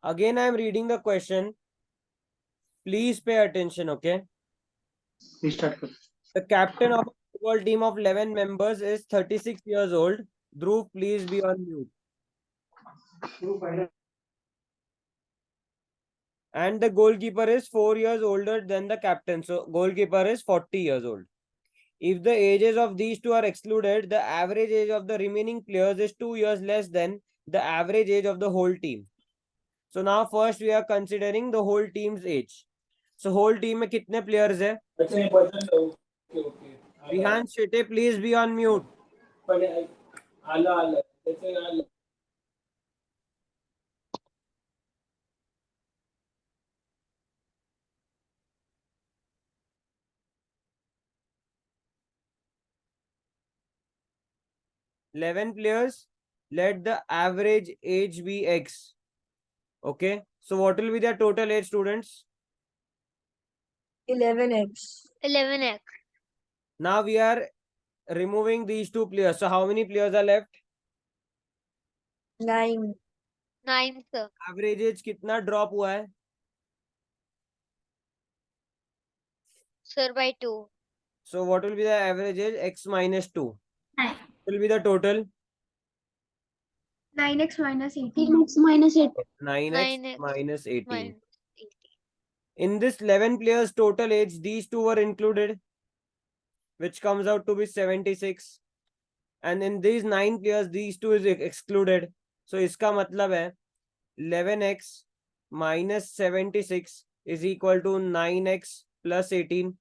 Again, I am reading the question. Please pay attention, okay? Start कर. The captain of a football team of 11 members is 36 years old. Dhruv, please be on mute. And the goalkeeper is 4 years older than the captain. So goalkeeper is 40 years old. If the ages of these two are excluded, the average age of the remaining players is 2 years less than the average age of the whole team. So now first we are considering the whole team's age. So whole team में कितने players है? Vihan Shete, please be on mute. 11 players. Let the average age be X. Okay. So what will be their total age, students? 11x. 11x. Now we are removing these two players. So how many players are left? 9. 9, sir. Average age कितना drop हुआ है? Sir, by 2. So what will be the average age? X minus 2. 9. Will be the total? 9x minus 18. 9x minus 8. 9x 9x minus 18. minus 18. In this 11 players total age, these two were included, which comes out to be 76. And in these 9 players, these two is excluded. So इसका मतलब है 11x minus 76 is equal to 9x plus 18.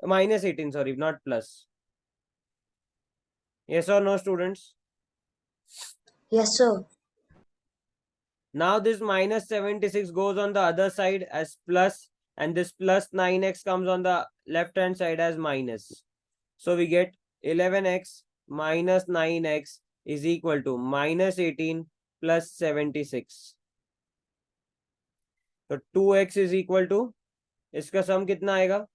Minus 18, sorry, not plus. Yes or no, students? Yes, sir. Now this minus 76 goes on the other side as plus, and this plus 9x comes on the left hand side as minus. So we get 11x minus 9x is equal to minus 18 plus 76. So 2x is equal to, इसका sum कितना आएगा?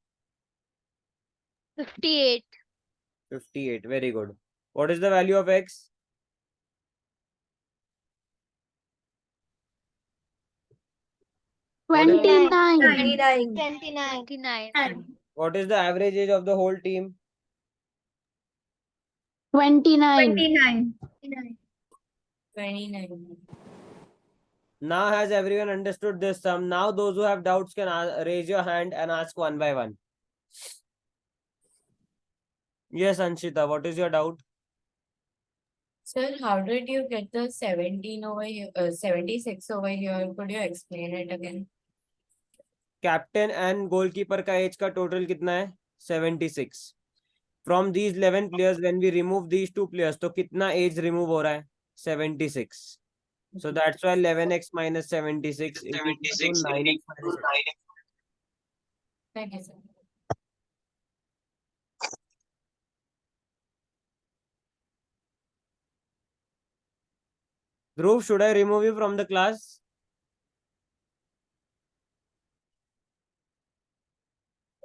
58. 58. Very good. What is the value of x? 29. 29. 29. What is the average age of the whole team? 29. 29. Now has everyone understood this sum? Now those who have doubts can raise your hand and ask one by one. Yes, Anshita, what is your doubt? Sir, how did you get the 17 over here, 76 over here? Could you explain it again? Captain and goalkeeper का age का total कितना है? 76. From these 11 players, when we remove these two players, तो कितना age remove हो रहा है? 76. So that's why 11x minus 76 is equal to 9x minus 8. Thank you, sir. Dhruv, should I remove you from the class?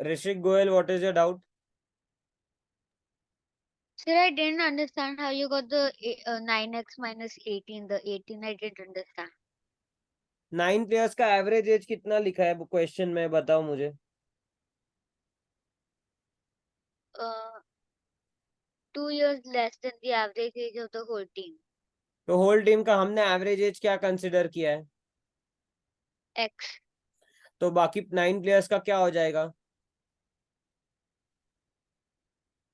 Rishik Goel, what is your doubt? Sir, I didn't understand how you got the 9x minus 18. The 18 I didn't understand. 9 players का average age कितना लिखा है question में, बताओ मुझे. 2 years less than the average age of the whole team. तो whole team का हमने एवरेज एज क्या कंसिडर किया है? X. तो बाकी 9 प्लेयर्स का क्या हो जाएगा?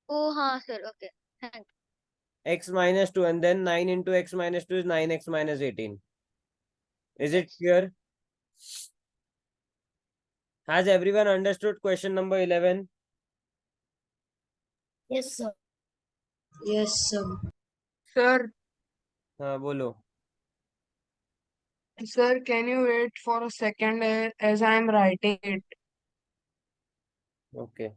Oh, हाँ, sir. Okay. Thank you. X minus 2 and then 9 into x minus 2 is 9x minus 18. Is it clear? Has everyone understood question number 11? Yes, sir. Yes, sir. Sir, हाँ बोलो. sir, can you wait for a second as I am writing it? Okay.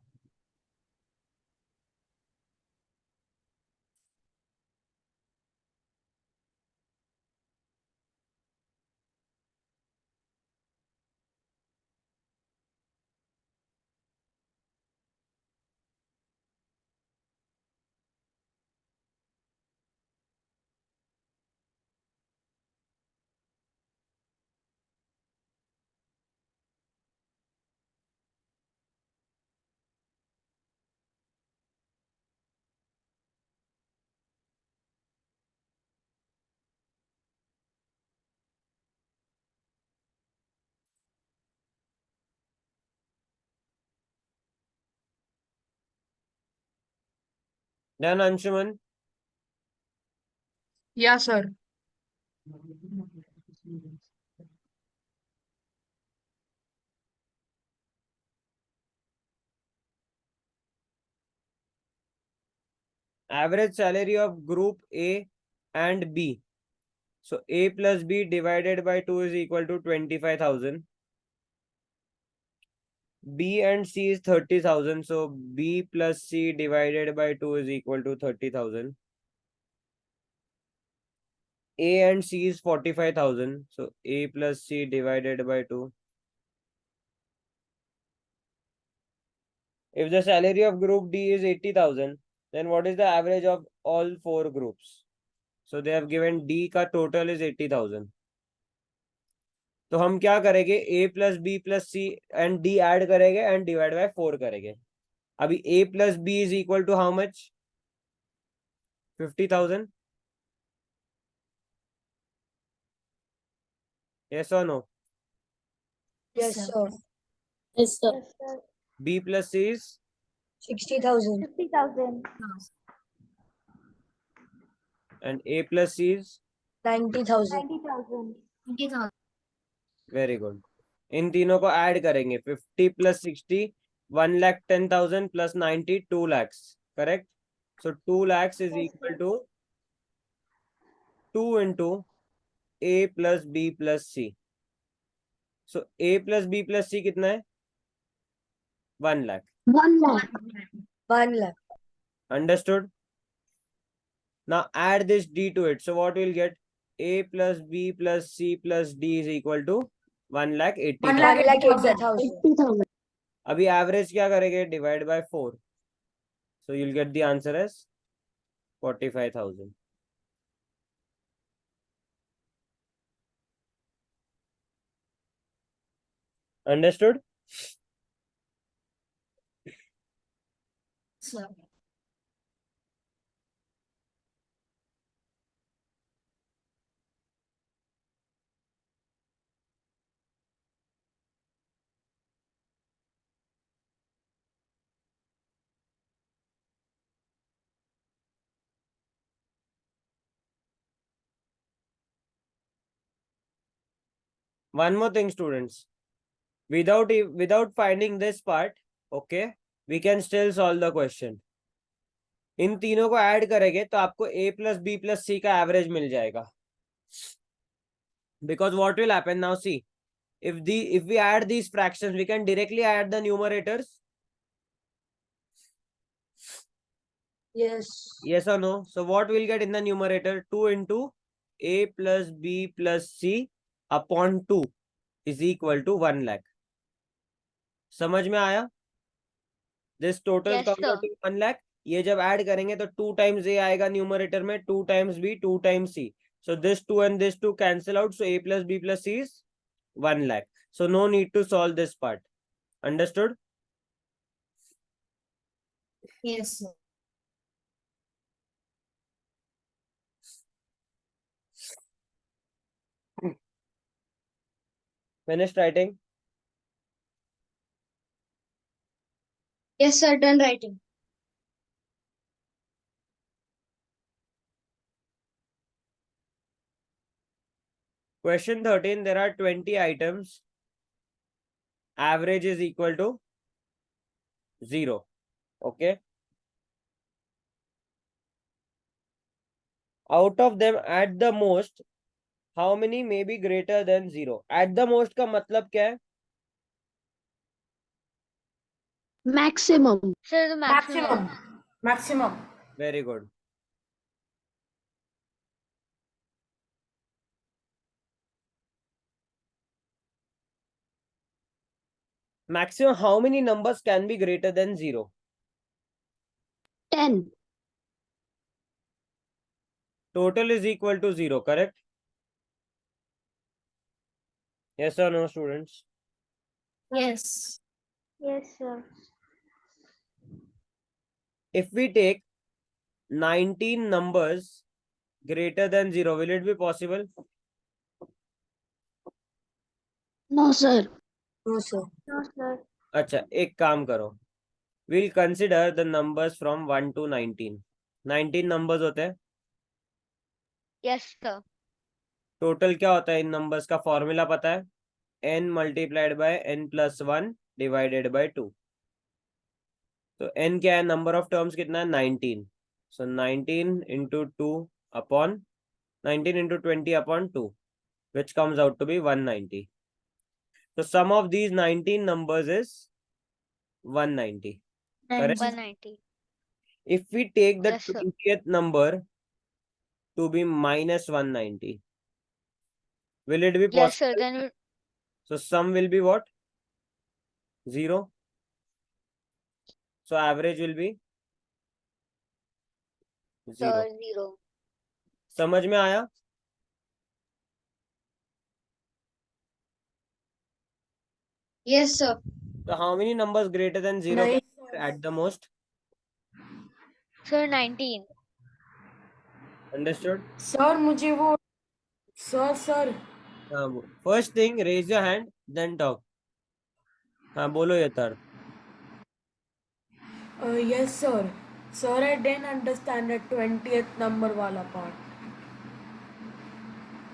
Done, Anshuman? Yeah, sir. Average salary of group A and B. So A plus B divided by 2 is equal to 25,000. B and C is 30,000. So B plus C divided by 2 is equal to 30,000. A and C is 45,000. So A plus C divided by 2. If the salary of group D is 80,000, then what is the average of all four groups? So they have given D का total is 80,000. तो हम क्या करेंगे, A plus B plus C and D add करेंगे and divide by 4 करेंगे. अभी A plus B is equal to how much? 50,000. Yes or no? Yes, sir. Yes, sir. B plus C is 60,000. 50,000. and A plus C is 90,000. 90,000. very good. इन तीनों को add करेंगे. 50 plus 60 1,10,000 plus 90 2 lakhs. Correct? So 2 lakhs is equal to 2 into A plus B plus C. So A plus B plus C कितना है? 1 lakh. 1 lakh. 1 lakh. Understood? Now add this D to it. So what we'll get? A plus B plus C plus D is equal to 1,80,000. 1,80,000. 80,000. अभी average क्या करेंगे? Divide by 4. So you'll get the answer as 45,000. Understood? Sir. One more thing, students. Without finding this part, okay, we can still solve the question. इन तीनों को add करेंगे तो आपको A plus B plus C का average मिल जाएगा. Because what will happen now? See, if we add these fractions, we can directly add the numerators. Yes. Yes or no? So what we'll get in the numerator? 2 into A plus B plus C upon 2 is equal to 1 lakh. समझ में आया? This total Yes, comes out sir. to 1 lakh. ये जब add करेंगे तो 2 times A आएगा numerator में, 2 times B, 2 times C. So this 2 and this 2 cancel out. So A plus B plus C is 1 lakh. So no need to solve this part. Understood? Yes, sir. Finished writing? Yes, sir. Done writing. Question 13, there are 20 items. Average is equal to 0. Okay. Out of them, at the most, how many may be greater than 0? At the most का मतलब क्या है? Maximum. Sir, the maximum. Maximum. Very good. Maximum, how many numbers can be greater than 0? 10. Total is equal to 0, correct? Yes or no, students? Yes. Yes, sir. If we take 19 numbers greater than 0, will it be possible? No, sir. No, sir. No, sir. अच्छा, एक काम करो. We'll consider the numbers from 1 to 19. 19 numbers होते हैं। Yes, sir. Total क्या होता है इन numbers का? फॉर्मूला पता है, n multiplied by n plus 1 divided by 2। तो n क्या है? नंबर ऑफ टर्म्स कितना है? 19। सो 19 into 2 upon 19 into 20 upon 2, which comes out to be 190. So sum of these 19 numbers is 190. Correct? 190. If we take the Yes, sir. 20th number to be minus 190, will it be Yes, sir. possible? Then So sum will be what? 0. So average will be 0. sir, 0. समझ में आया? Yes, sir. So how many numbers greater than 0 Nice. can be at the most? Sir, 19. Understood? Sir मुझे वो sir First thing, raise your hand, then talk. हाँ बोलो यथार्थ। yes sir. Sir, I didn't understand the 20th number wala part.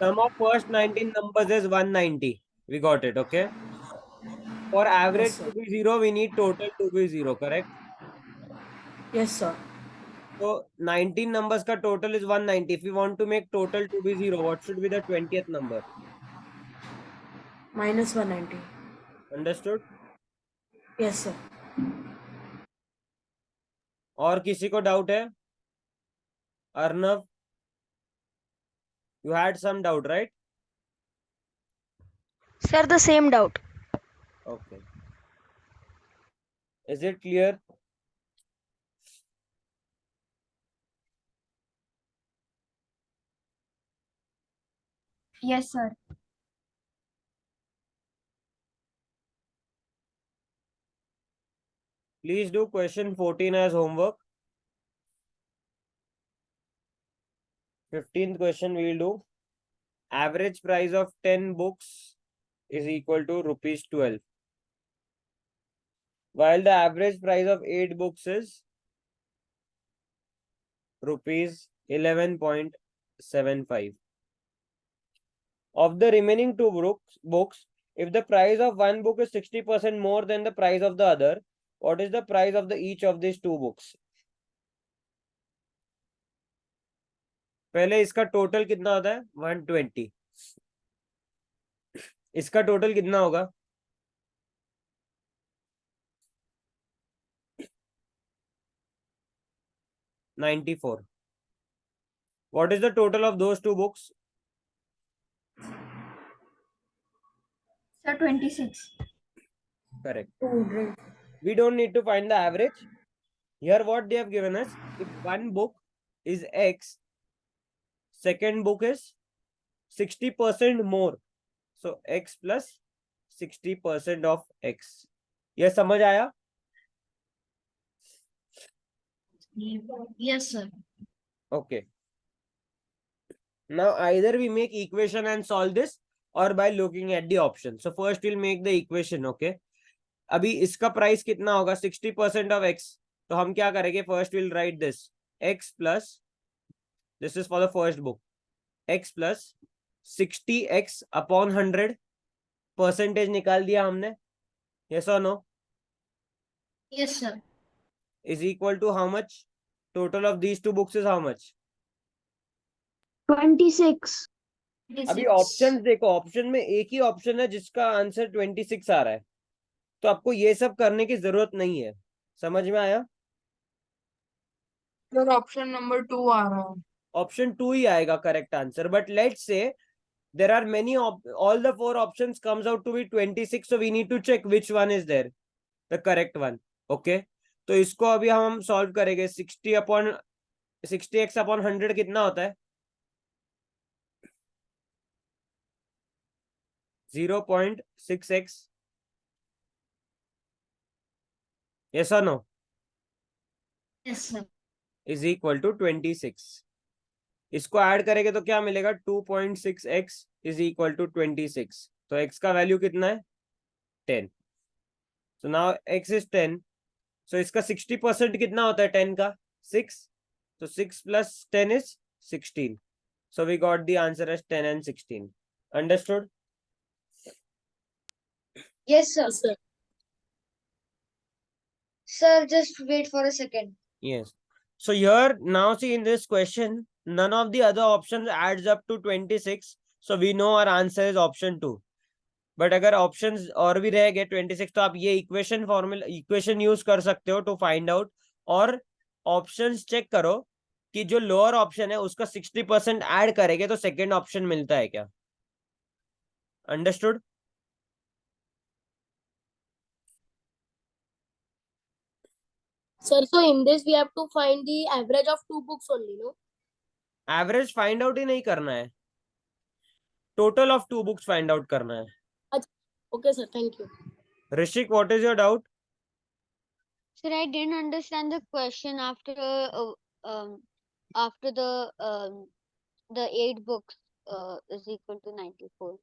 Sum of first 19 numbers is 190. We got it, okay? For average sir. to be 0, we need total to be 0, correct? Yes sir. So 19 numbers ka total is 190. If we want to make total to be 0, what should be the 20th number? Minus 190. Understood? Yes sir. और किसी को doubt है? Arnav, you had some doubt, right? Sir, the same doubt. Okay. Is it clear? Yes, sir. Please do question 14 as homework. 15th question we will do. Average price of 10 books is equal to rupees 12. While the average price of 8 books is rupees 11.75. Of the remaining two books, if the price of one book is 60% more than the price of the other, what is the price of the each of these two books? पहले इसका total कितना होता है? 120. इसका total कितना होगा? 94. What is the total of those two books? Sir, 26. Correct. 200. We don't need to find the average. Here what they have given us, if one book is X, second book is 60% more. So X plus 60% of X. यह समझ आया? Yes, sir. Okay. Now either we make equation and solve this or by looking at the option. So first we'll make the equation, okay? अभी इसका price कितना होगा? 60% of X. तो हम क्या करेंगे? First we'll write this X plus, this is for the first book, X plus 60X upon 100. Percentage निकाल दिया हमने, yes or no? Yes, sir. Is equal to how much? Total of these two books is how much? 26. अभी option देखो, option में एक ही option है जिसका answer 26 आ रहा है, तो आपको ये सब करने की जरूरत नहीं है। समझ में आया? Sir, option number 2 आ रहा है. ऑप्शन 2 ही आएगा correct answer, but let's say there are many all the four options comes out to be 26, so we need to check which one is there, the correct one. Okay, तो इसको अभी हम solve करेंगे। 60x upon 100 कितना होता है? 0.6x. yes or no? Yes, sir. is equal to 26. इसको add करेंगे तो क्या मिलेगा? 2.6x is equal to 26. तो x का वैल्यू कितना है? 10. so now x is 10. so इसका 60% कितना होता है 10 का? 6. So 6 plus 10 is 16. So we got the answer as 10 and 16. Understood? Yes, sir. Yes, sir. Sir, just wait for a second. Yes. So here now see in this question, none of the other options adds up to 26. So we know our answer is option 2. But अगर options और भी रह गए 26 तो आप ये equation use कर सकते हो टू फाइंड आउट, और ऑप्शंस चेक करो कि जो लोअर ऑप्शन है उसका 60% ऐड करेंगे तो सेकंड ऑप्शन मिलता है क्या. Understood? Sir, so in this we have to find the average of two books only, no? Average find out ही नहीं करना है, total of 2 books find out करना है. Okay, sir. Thank you. Rishik, what is your doubt? Sir, I didn't understand the question after the 8 books is equal to 94.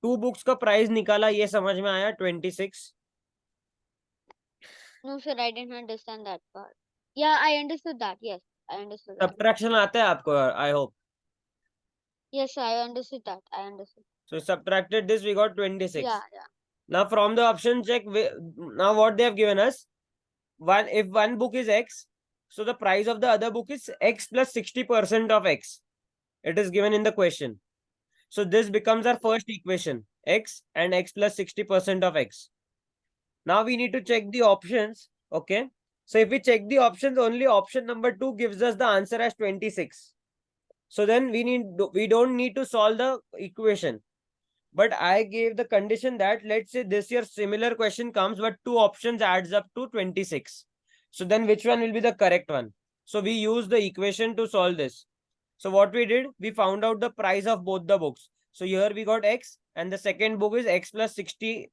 2 books का price निकाला, ये समझ में आया 26. No, sir, I didn't understand that part. Yeah, I understood that. Yes, I understood that. Subtraction आता है आपको, I hope. Yes, sir, I understood that. I understood. So subtracted this, we got 26. Yeah. Now from the option check, now what they have given us, if one book is X, so the price of the other book is X plus 60% of X. It is given in the question. So this becomes our first equation, X and X plus 60% of X. Now we need to check the options. Okay. So if we check the options, only option number 2 gives us the answer as 26. So then we don't need to solve the equation. But I gave the condition that let's say this year similar question comes, but 2 options adds up to 26. So then which one will be the correct one? So we use the equation to solve this. So what we did, we found out the price of both the books. So here we got X and the second book is X plus 60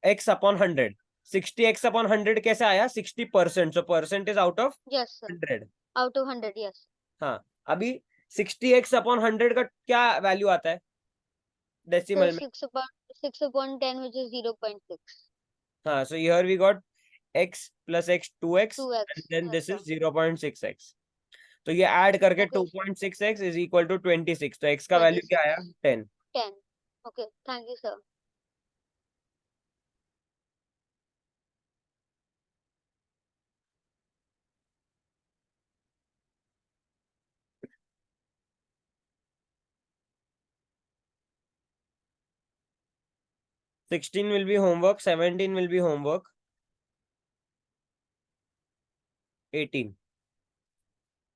X upon 100. 60X upon 100 कैसे आया? 60%. So percent is out of Yes, sir. 100. Out of 100, yes. हाँ, अभी 60X upon 100 का क्या value आता है So decimal में? 6 upon 10, which is 0.6. हाँ, so here we got X plus X 2X 2x. and then Yes, this sir. is 0.6X. तो ये ऐड करके Okay. 2.6X is equal to 26. तो X का वैल्यू 26. क्या आया? 10. 10. Okay, thank you, sir. Sixteen will be homework, 17 will be homework, 18.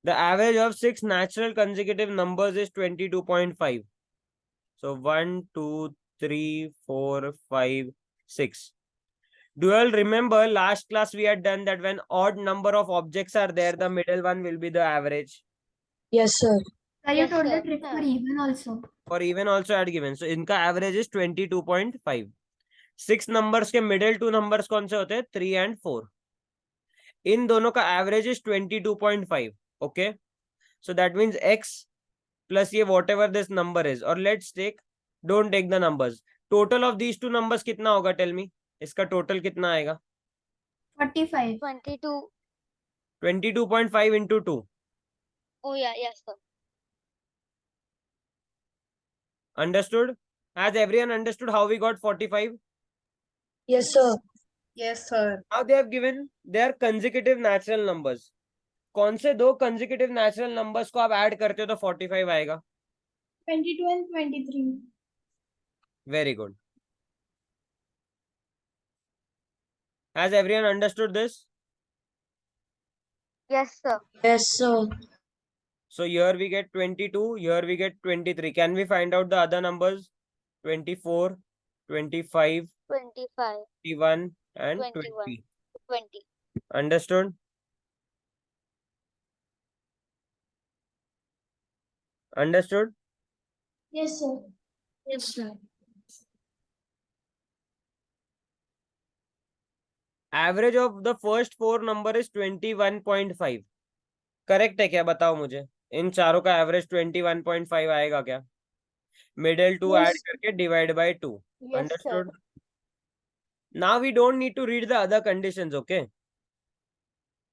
The average of 6 natural consecutive numbers is 22.5. So 1, 2, 3, 4, 5, 6. Do you all remember last class we had done that when odd number of objects are there, the middle one will be the average. Yes, sir. Sir, you Yes, told sir. the trick for Sir. even also. For even also I had given. So इनका average is 22.5. 6 numbers के middle 2 numbers कौन से होते हैं? 3 and 4. इन दोनों का average is 22.5. Okay. So that means X plus ये whatever this number is. Or let's take, don't take the numbers. Total of these two numbers कितना होगा? Tell me. इसका total कितना आएगा? 45. 22. 22.5 into 2. Oh, yeah, yes, sir. Understood? Has everyone understood how we got 45? Yes, sir. Yes, sir. Now they have given their consecutive natural numbers. कौन से दो consecutive natural numbers को आप add करते हो तो 45 आएगा? 22 and 23. Very good. Has everyone understood this? Yes, sir. Yes, sir. So here we get 22, here we get 23. Can we find out the other numbers? 24, 25, 25, 21 and 21. 20. 20. Understood? Understood? Yes, sir. Yes, sir. Average of the first 4 number is 21.5. Correct है क्या? बताओ मुझे. इन चारों का average 21.5 आएगा क्या? Middle 2 Yes. Add करके divide by 2. Yes, sir. Understood? Now we don't need to read the other conditions, okay?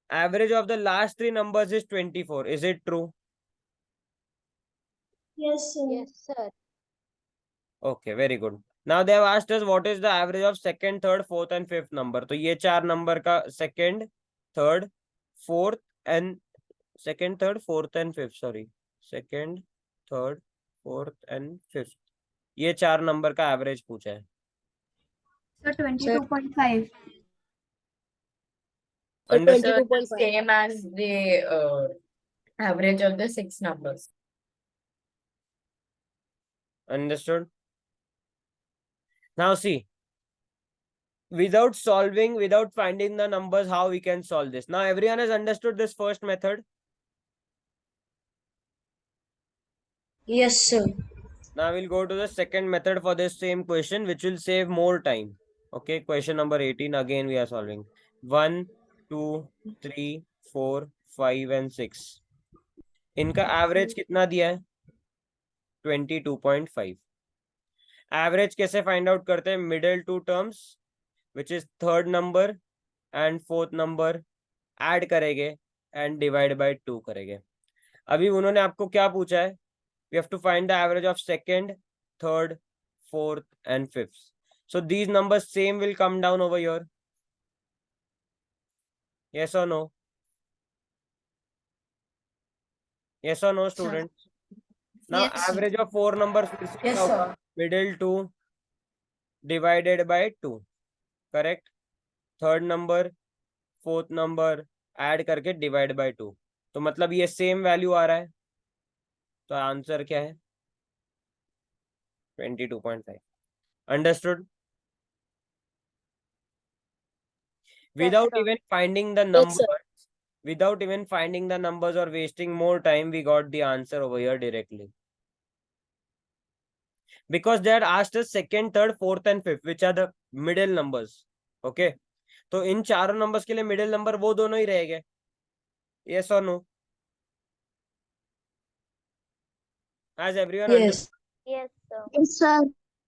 average of the last three numbers is 24. Is it true? Yes, sir. Yes, sir. Okay, very good. Now they have asked us what is the average of second, third, fourth and fifth number. तो ये चार number का second, third, fourth and second, third, fourth and fifth. Sorry, second, third, fourth and fifth. ये चार number का average पूछा है. So 22.5. So Understood? So 22.5. same as the average of the 6 numbers. Understood? Now see, without solving, without finding the numbers, how we can solve this? Now everyone has understood this first method. Yes, sir. Now we'll go to the second method for this same question, which will save more time. Okay, question number 18. Again, we are solving 1, 2, 3, 4, 5 and 6. इनका average कितना दिया है? 22.5. Average कैसे find out करते हैं? Middle two terms which is third number and fourth number add करेंगे and divide by 2 करेंगे. अभी उन्होंने आपको क्या पूछा है? We have to find the average of second, third, fourth and fifth. So these numbers same will come down over here. Yes or no? Yes or no, students? Now Yes, sir. average of four numbers फिर से Yes, क्या sir. होगा? Middle 2 divided by 2. Correct? Third number, fourth number add करके divide by 2. तो मतलब ये same value आ रहा है. तो आंसर क्या है? 22.5. Understood? Without sir. even finding the Yes, numbers, sir. without even finding the numbers or wasting more time, we got the answer over here directly. Because they had asked us second, third, fourth and fifth, which are the middle numbers. Okay. तो इन चारों numbers के लिए middle number वो दोनों ही रहेंगे. Yes or no? Has everyone understood? Yes, sir. Yes, sir.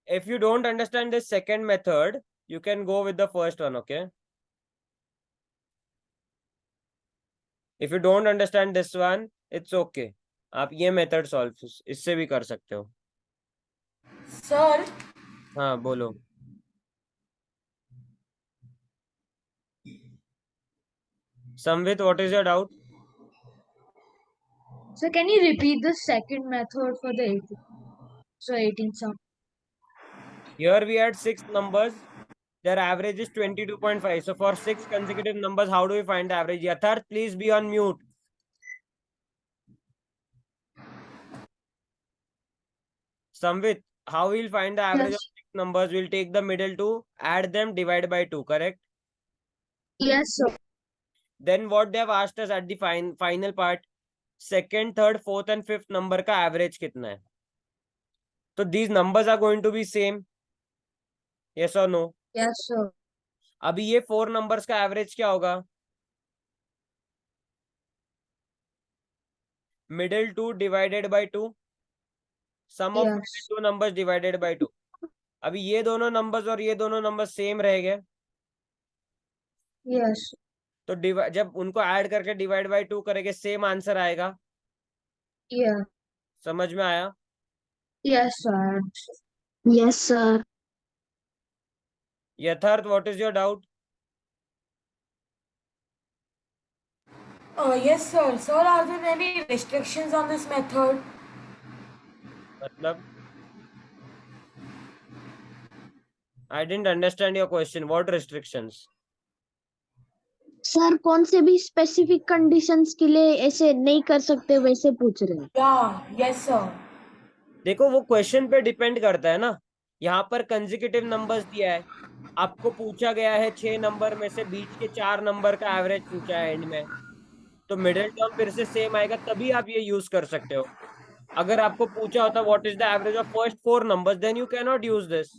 If you don't understand this second method, you can go with the first one, okay? If you don't understand this one, it's okay. आप ये method solve इससे भी कर सकते हो. Sir, हाँ बोलो. Samvit, what is your doubt? So can you repeat the second method for the 18? So 18 sum. Here we had 6 numbers. Their average is 22.5. So for 6 consecutive numbers, how do we find the average? Yatharth, please be on mute. Samvit, how we'll find the average of Yes. 6 numbers? We'll take the middle two, add them, divide by 2, correct? Yes, sir. Then what they have asked us at the final part, second, third, fourth and fifth number का average कितना है? So these numbers are going to be same. Yes or no? Yes, sir. अभी ये 4 numbers का average क्या होगा? Middle 2 divided by 2. Sum of Yes. middle 2 numbers divided by 2. अभी ये दोनों numbers और ये दोनों numbers same रहेंगे. Yes. तो जब उनको ऐड करके डिवाइड बाय 2 करेंगे सेम आंसर आएगा. Yeah. समझ में आया? Yes, sir. Yes, sir. यथार्थ, what is your doubt? Yes, sir. Sir, are there any restrictions on this method? मतलब I didn't understand your question. What restrictions? Sir कौन से भी स्पेसिफिक कंडीशंस के लिए ऐसे नहीं कर सकते वैसे पूछ रहे हैं. Yeah, yes, sir. देखो वो क्वेश्चन पे डिपेंड करता है ना. यहाँ पर कंसेक्यूटिव नंबर्स दिया है. आपको पूछा गया है 6 नंबर में से बीच के 4 नंबर का एवरेज पूछा है एंड में. तो मिडिल टर्म फिर से सेम आएगा, तभी आप ये यूज कर सकते हो. अगर आपको पूछा होता what is the average of first 4 numbers, then you cannot use this.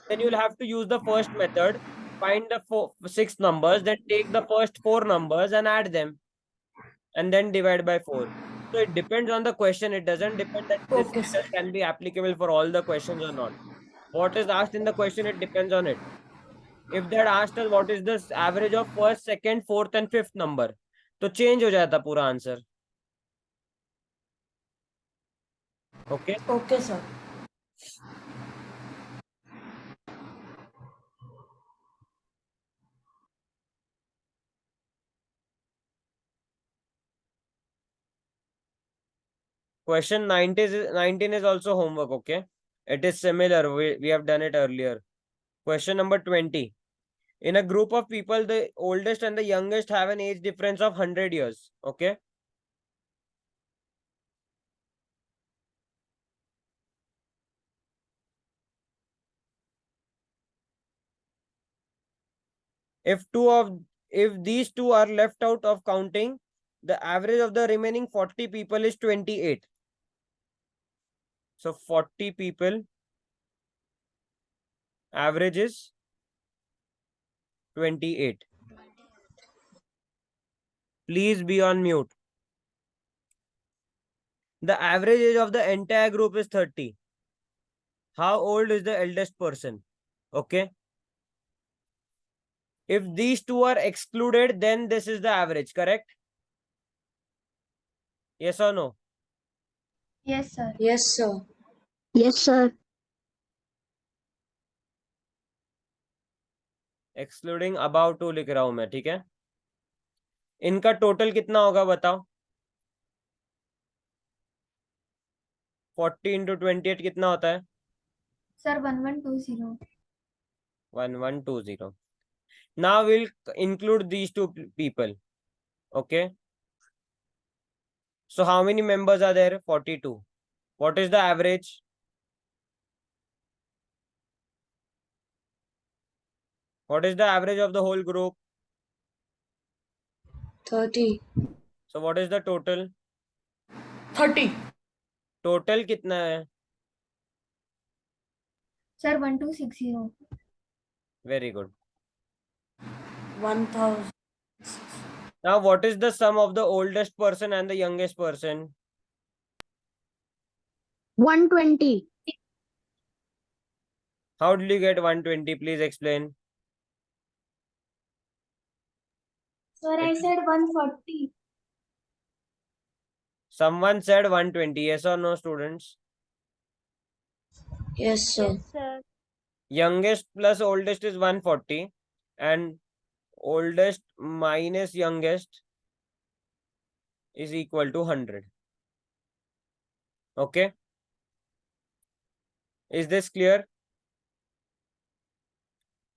Then you'll have to use the first method, find the 6 numbers, then take the first 4 numbers and add them and then divide by 4. So it depends on the question. It doesn't depend that this Okay, sir. method can be applicable for all the questions or not. What is asked in the question, it depends on it. if they had asked us what is the average of first, second, fourth and fifth number, तो change हो जाता पूरा answer. Okay Okay, sir. Question 19 is also homework. Okay, it is similar. We have done it earlier. Question number 20. In a group of people, the oldest and the youngest have an age difference of 100 years. Okay. If these two are left out of counting, the average of the remaining 40 people is 28. So 40 people, average is 28. Please be on mute. The average age of the entire group is 30. How old is the eldest person? Okay. If these two are excluded, then this is the average, correct? Yes or no? Yes, sir. Yes, sir. Yes, sir. Excluding above 2 लिख रहा हूं मैं, ठीक है. इनका total कितना होगा बताओ. 40 into 28 कितना होता है? Sir, 1120. 1120. Now we'll include these two people. Okay. So how many members are there? 42. What is the average? What is the average of the whole group? 30. So what is the total? 30. Total कितना है? Sir, 1260. Very good. 1000. Now what is the sum of the oldest person and the youngest person? 120. How did you get 120? Please explain. Sir, I said 140. Someone said 120. Yes or no, students? Yes, sir. Yes, sir. Youngest plus oldest is 140 and oldest minus youngest is equal to 100. Okay. Is this clear?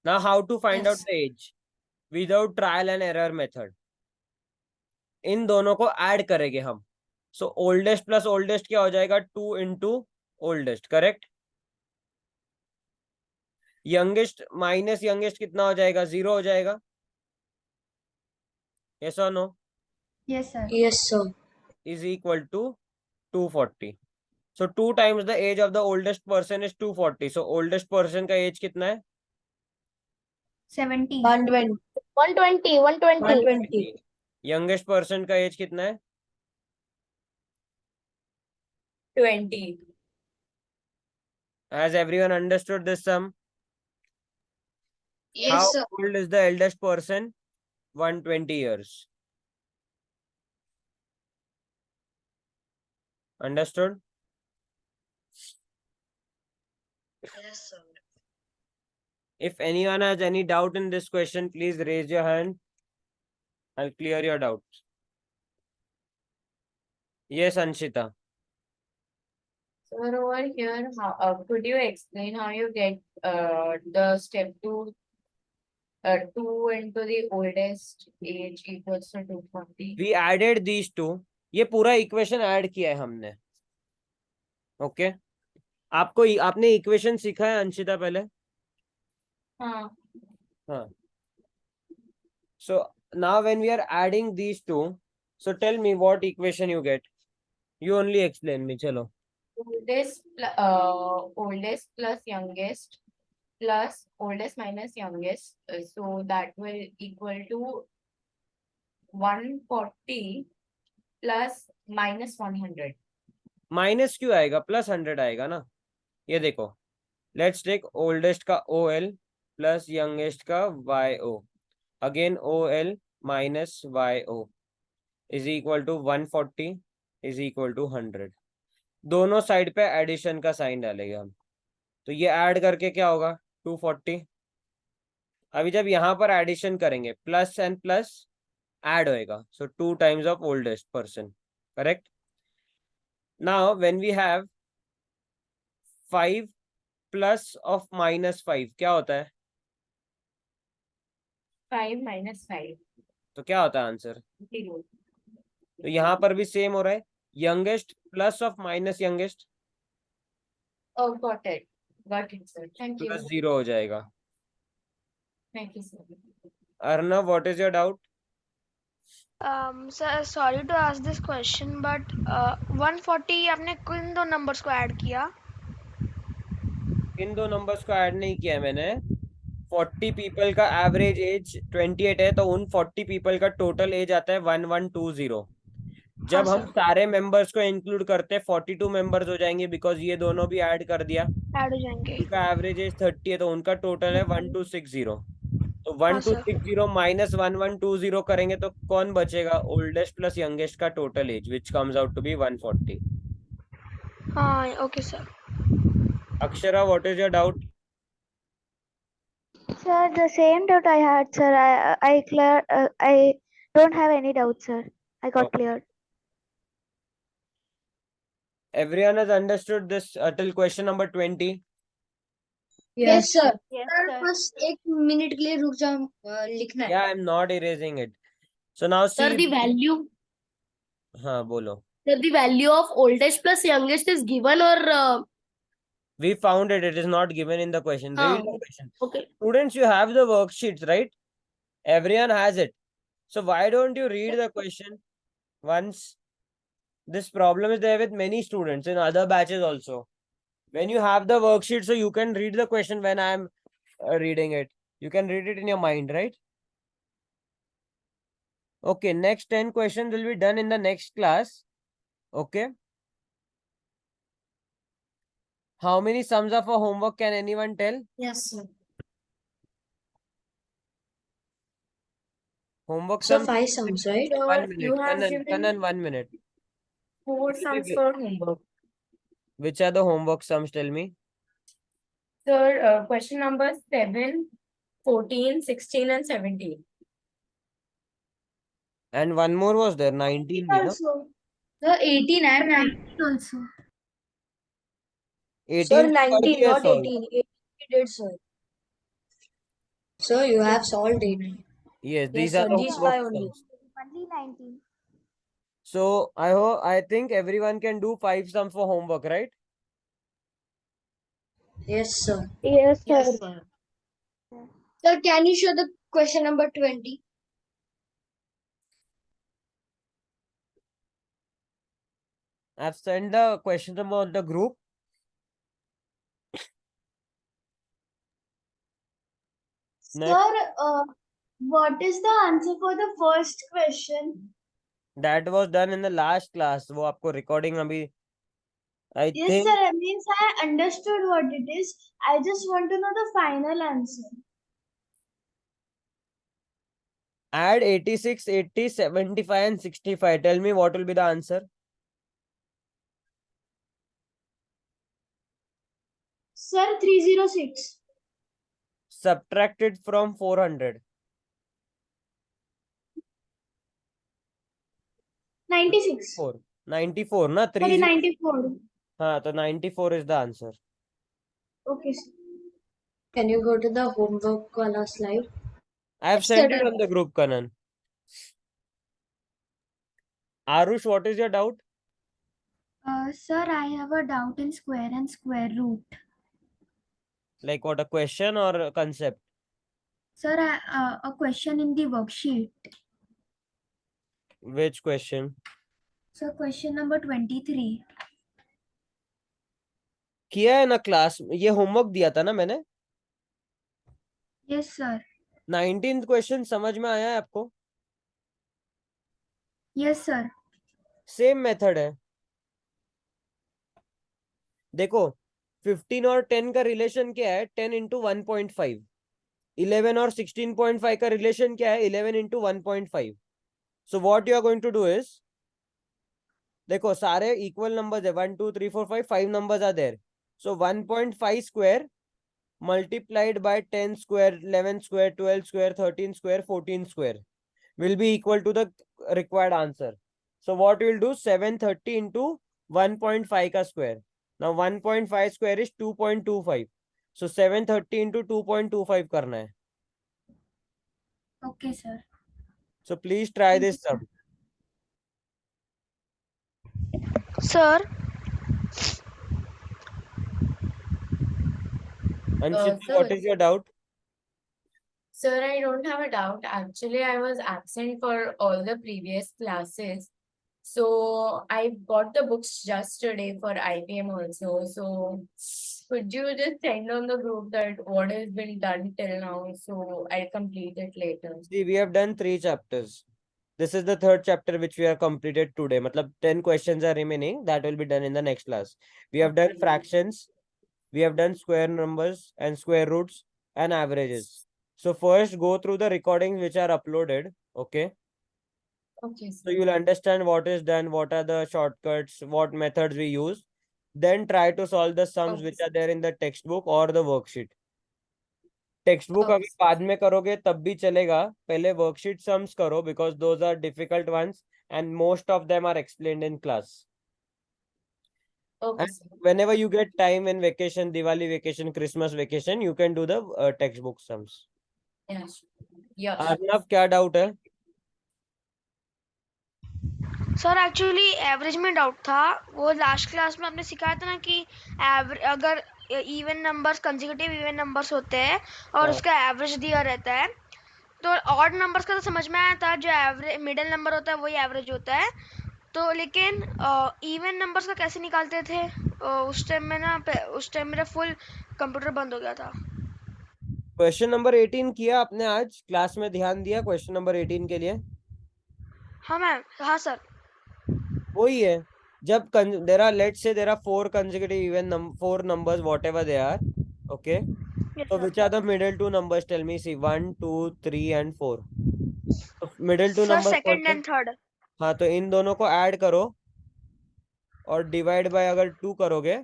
Now how to find out Yes. the age without trial and error method? इन दोनों को add करेंगे हम. So oldest plus oldest क्या हो जाएगा? 2 into oldest, correct? Youngest minus youngest कितना हो जाएगा? 0 हो जाएगा. Yes or no? Yes, sir. Yes, sir. Is equal to 240. So 2 times the age of the oldest person is 240. So oldest person का age कितना है? 70. 120. 120, 120. 120. Youngest person का age कितना है? 20. Has everyone understood this sum? Yes, How sir. old is the eldest person? 120 years. Understood? Yes, sir. If anyone has any doubt in this question, please raise your hand. I'll clear your doubts. Yes, Anshita. Sir, over here, could you explain how you get the step 2 into the oldest age equals to 240? We added these two. ये पूरा equation add किया है हमने. Okay. आपने equation सीखा है अंशिता पहले? हाँ. हाँ. So now when we are adding these two, so tell me what equation you get. You only explain me. Chalo. Oldest plus youngest plus oldest minus youngest. So that will equal to 140 plus minus 100. Minus क्यों आएगा? Plus 100 आएगा ना. ये देखो. Let's take oldest का OL. Plus youngest का YO, again OL minus YO is equal to 140 is equal to 100। दोनों side पे एडिशन का साइन डालेंगे हम, तो ये ऐड करके क्या होगा 240। अभी जब यहाँ पर एडिशन करेंगे प्लस एंड प्लस ऐड होएगा, so 2 times of oldest person, correct. Now when we have 5 plus of -5 क्या होता है, 5 minus 5. तो क्या होता है आंसर। 0. तो यहाँ पर भी सेम हो रहा है, youngest plus of minus youngest Oh, got it. Got it, sir. Thank you. Plus 0 हो जाएगा। Thank you, sir. Arnav what is your doubt. Sir, sorry to ask this question, but 140 आपने किन दो numbers को add किया? इन दो नंबर्स को add नहीं किया मैंने। 40 पीपल का एवरेज एज 28 है, तो उन 40 पीपल का टोटल एज आता है 1120। जब हाँ हम सारे मेंबर्स को इंक्लूड करते हैं 42 मेंबर्स हो जाएंगे, बिकॉज ये दोनों भी ऐड कर दिया। Add हो जाएंगे। उनका एवरेज एज 30 है, तो उनका टोटल है 1260। तो हाँ, sir. 1260 माइनस 1120 करेंगे तो कौन बचेगा, ओल्डेस्ट प्लस यंगेस्ट का total age, which comes out to be 140। हाँ, okay, sir. Akshara what is your doubt. Sir, the same doubt I had, sir. I don't have any doubt, sir. I got Okay. cleared. Everyone has understood this till question number 20. Yes, sir. Yes, Sir, sir. बस एक minute के लिए रुक जाओ, लिखना है। Yeah, I'm not erasing it. So now see. Sir, the value, हाँ बोलो। sir, the value of oldest plus youngest is given or We found it. It is not given in the question. Read the question. okay. Students, you have the worksheets, right? Everyone has it. So why don't you read the question once? This problem is there with many students in other batches also. When you have the worksheet, so you can read the question when I am reading it. You can read it in your mind, right? Okay, next 10 questions will be done in the next class. Okay. How many sums of a homework can anyone tell? Yes, sir. Homework So sum. 5 sums, right? So 1 minute. you have given Kanan, 1 minute. 4 sums for homework. Which are the homework sums? Tell me. Sir, question number 7, 14, 16, and 17. And one more was there, 19. bhi, no? Also. Sir, 18 and 19 also. 18 Sir, to 19, earlier not solved. 18. 18 we did, sir. Sir, you have solved 18. Yes, these Yes, are sir, the these homework five only. sums. Only 19. So I think everyone can do 5 sums for homework, right? Yes, sir. Yes, sir. Yes, sir. Sir, can you show the question number 20? I've sent the question number on the group. Next. Sir, what is the answer for the first question? That was done in the last class. वो आपको recording अभी I Yes, think sir. Means I understood what it is. I just want to know the final answer. add 86, 80, 75 and 65. Tell me what will be the answer. Sir, 306. Subtracted from 400. 96. 94 ना Sorry, 3. 94. हाँ तो 94 is the answer. Okay, sir. Can you go to the homework wala slide? I have Yes, sent sir. it on the group, Kanan. Arush, what is your doubt? Sir, I have a doubt in square and square root. Like what, a question or a concept? Sir, a question in the worksheet. Which question? So, question number 23. किया है ना class, ये homework दिया था ना मैंने। Yes, sir. 19th question समझ में आया है आपको? Yes, sir. सेम मेथड है। देखो 15 और 10 का रिलेशन क्या है, 10 into 1.5 11 और 16.5 का रिलेशन क्या है? 11 into 1.5. So what you are going to do is, देखो सारे equal numbers है, 1 2 3 4 5, 5 numbers are there. So 1.5 square multiplied by 10 square, 11 square, 12 square, 13 square, 14 square will be equal to the required answer. So what we will do, 730 into 1.5 का square. Now 1.5 square is 2.25. So 730 into 2.25 करना है. Okay, sir. So please try this sum. Sir, Anshita, sir. what is your doubt? Sir, I don't have a doubt. Actually, I was absent for all the previous classes. So I got the books just today for IPM also. So could you just send on the group that what has been done till now? So I'll complete it later. See, we have done 3 chapters. This is the 3rd chapter which we have completed today. Matlab 10 questions are remaining. That will be done in the next class. We have done fractions. We have done square numbers and square roots and averages. So first go through the recordings which are uploaded. Okay. Okay, So sir. you'll understand what is done, what are the shortcuts, what methods we use. Then try to solve the sums which are there in the textbook or the worksheet. Textbook अगर Okay. बाद में करोगे तब भी चलेगा, पहले worksheet sums करो because those are difficult ones and most of them are explained in class. Okay, And sir. whenever you get time in vacation, Diwali vacation, Christmas vacation, you can do the textbook sums. Yeah. Yeah. Arnav क्या doubt है? Sir actually average में doubt था. वो last class में आपने सिखाया था ना कि अगर even numbers consecutive even numbers होते हैं और हाँ. उसका एवरेज दिया रहता है, तो ऑड नंबर्स का तो समझ में आया था, जो एवरेज मिडिल नंबर होता है वही एवरेज होता है. तो लेकिन इवन नंबर्स का कैसे निकालते थे? उस टाइम में ना उस टाइम मेरा फुल कंप्यूटर बंद हो गया था. क्वेश्चन नंबर 18 किया आपने आज क्लास में? ध्यान दिया क्वेश्चन नंबर 18 के लिए? हाँ मैम, हाँ सर. वही है, जब there are, let's say there are 4 consecutive even 4 numbers whatever they are. Okay. Yes, So sir. which are the middle two numbers? Tell me. See, 1 2 3 and 4. तो middle two सर numbers कौन second से? And third. हाँ, तो इन दोनों को add करो और divide by अगर 2 करोगे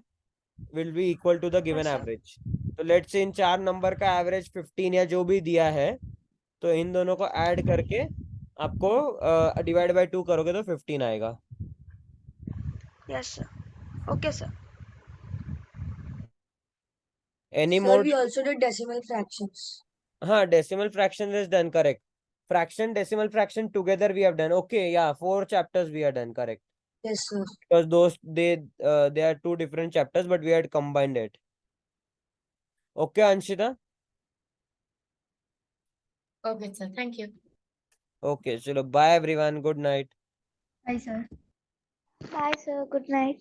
will be equal to the given Yes, sir. Average. तो लेट्स से इन 4 नंबर का एवरेज 15 या जो भी दिया है, तो इन दोनों को ऐड करके आपको डिवाइड बाय 2 करोगे तो 15 आएगा. Yes, sir. Okay, sir. Any Sir, मोर? we also did decimal fractions. हाँ, decimal fraction is done. Correct. Fraction, decimal fraction together we have done. Okay, या 4 chapters we have done. Correct. Yes, sir. Because those they are 2 different chapters but we had combined it. Okay, Anshita. Okay, sir. Thank you. Okay, chalo, bye everyone, good night. Bye, sir. Bye, sir. Good night.